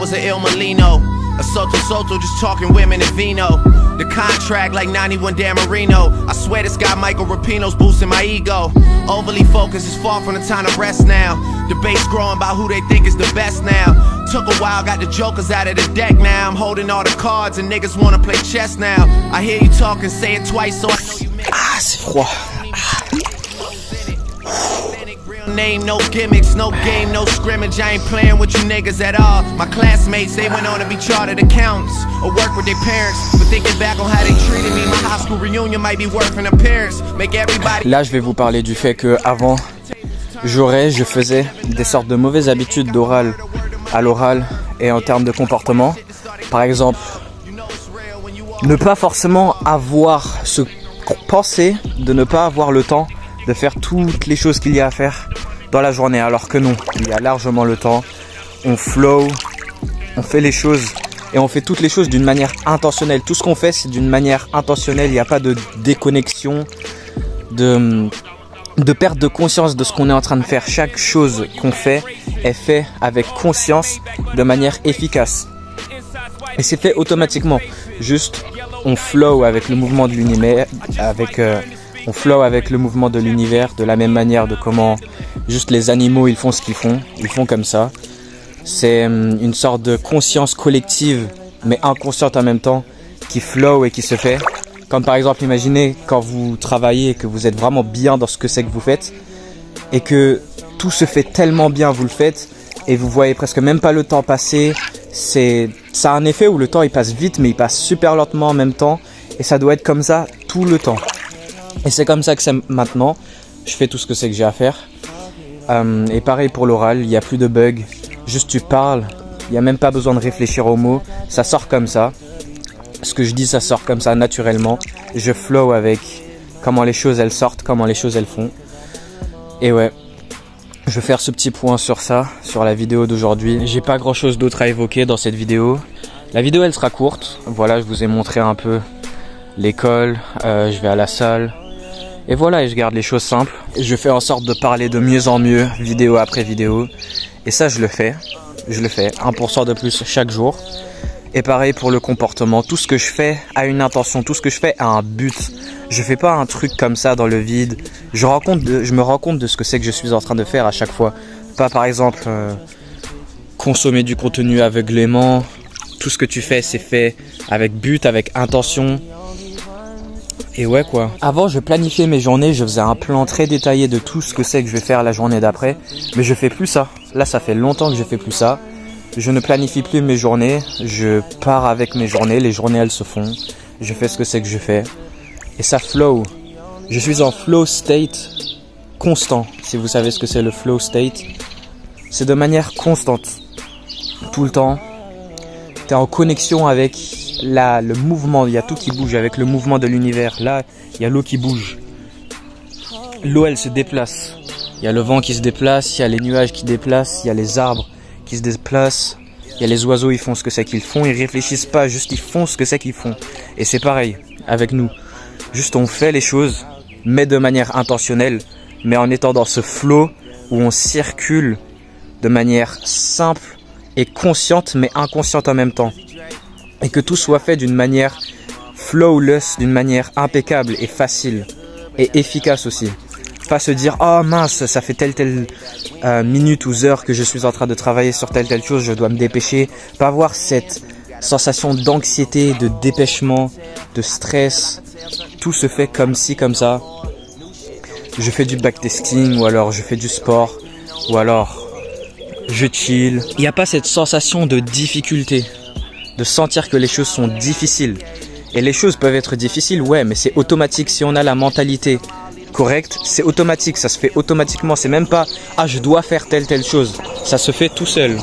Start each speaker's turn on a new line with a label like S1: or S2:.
S1: was an Il Molino. A Soto just talking women and vino. The contract like 91 Dan Marino. I swear this guy Michael Rapino's boosting my ego. Overly focused, it's far from the time to rest now. Debates growing about who they think is the best now. Took a while, got the jokers out of the deck now. I'm holding all the cards and niggas wanna play chess now. I hear you talking, say it twice so I know you meant it.
S2: Ah, c'est froid.
S1: Name, no gimmicks, no game, no scrimmage. I ain't playing with you niggas at all. My classmates, they went on to be chartered accountants or work with their parents. But thinking back on how they treated me, my high school reunion might be worth an appearance. Make everybody.
S2: Là, je vais vous parler du fait que avant, je faisais des sortes de mauvaises habitudes d'oral à l'oral et en termes de comportement. Par exemple, ne pas forcément avoir ce penser de ne pas avoir le temps de faire toutes les choses qu'il y a à faire dans la journée, alors que non, il y a largement le temps. On flow, on fait les choses et on fait toutes les choses d'une manière intentionnelle. Tout ce qu'on fait, c'est d'une manière intentionnelle. Il n'y a pas de déconnexion, de perte de conscience de ce qu'on est en train de faire. Chaque chose qu'on fait est fait avec conscience, de manière efficace. Et c'est fait automatiquement. Juste, on flow avec le mouvement de l'univers, on flow avec le mouvement de l'univers de la même manière de comment juste les animaux ils font ce qu'ils font. Ils font comme ça. C'est une sorte de conscience collective mais inconsciente en même temps qui flow et qui se fait. Comme par exemple, imaginez quand vous travaillez et que vous êtes vraiment bien dans ce que c'est que vous faites et que tout se fait tellement bien, vous le faites et vous voyez presque même pas le temps passer. Ça a un effet où le temps il passe vite mais il passe super lentement en même temps et ça doit être comme ça tout le temps. Et c'est comme ça que c'est maintenant. Je fais tout ce que c'est que j'ai à faire. Et pareil pour l'oral, il n'y a plus de bugs. Juste tu parles, il n'y a même pas besoin de réfléchir aux mots. Ça sort comme ça. Ce que je dis, ça sort comme ça naturellement. Je flow avec comment les choses elles sortent, comment les choses elles font. Et ouais, je vais faire ce petit point sur ça, sur la vidéo d'aujourd'hui. J'ai pas grand chose d'autre à évoquer dans cette vidéo. La vidéo elle sera courte. Voilà, je vous ai montré un peu l'école, je vais à la salle. Et voilà, et je garde les choses simples. Je fais en sorte de parler de mieux en mieux, vidéo après vidéo. Et ça, je le fais. Je le fais 1% de plus chaque jour. Et pareil pour le comportement. Tout ce que je fais a une intention. Tout ce que je fais a un but. Je fais pas un truc comme ça dans le vide. Je me rends compte de ce que c'est que je suis en train de faire à chaque fois. Pas par exemple consommer du contenu aveuglément. Tout ce que tu fais, c'est fait avec but, avec intention. Et ouais quoi. Avant je planifiais mes journées, je faisais un plan très détaillé de tout ce que c'est que je vais faire la journée d'après. Mais je fais plus ça. Là ça fait longtemps que je fais plus ça. Je ne planifie plus mes journées. Je pars avec mes journées. Les journées elles se font. Je fais ce que c'est que je fais. Et ça flow. Je suis en flow state constant. Si vous savez ce que c'est le flow state. C'est de manière constante. Tout le temps. Tu es en connexion avec le mouvement, il y a tout qui bouge avec le mouvement de l'univers. Là, il y a l'eau qui bouge. L'eau, elle se déplace. Il y a le vent qui se déplace, il y a les nuages qui se déplacent, il y a les arbres qui se déplacent. Il y a les oiseaux, ils font ce que c'est qu'ils font. Ils réfléchissent pas, juste ils font ce que c'est qu'ils font. Et c'est pareil avec nous. Juste on fait les choses, mais de manière intentionnelle, mais en étant dans ce flow où on circule de manière simple et consciente, mais inconsciente en même temps. Et que tout soit fait d'une manière flawless, d'une manière impeccable et facile et efficace aussi. Pas se dire oh mince, ça fait telle minute ou heure que je suis en train de travailler sur telle chose, je dois me dépêcher. Pas avoir cette sensation d'anxiété, de dépêchement, de stress. Tout se fait comme ci, comme ça. Je fais du backtesting ou alors je fais du sport ou alors je chill. Il n'y a pas cette sensation de difficulté. De sentir que les choses sont difficiles. Et les choses peuvent être difficiles, ouais, mais c'est automatique. Si on a la mentalité correcte, c'est automatique, ça se fait automatiquement. C'est même pas, ah, je dois faire telle chose. Ça se fait tout seul.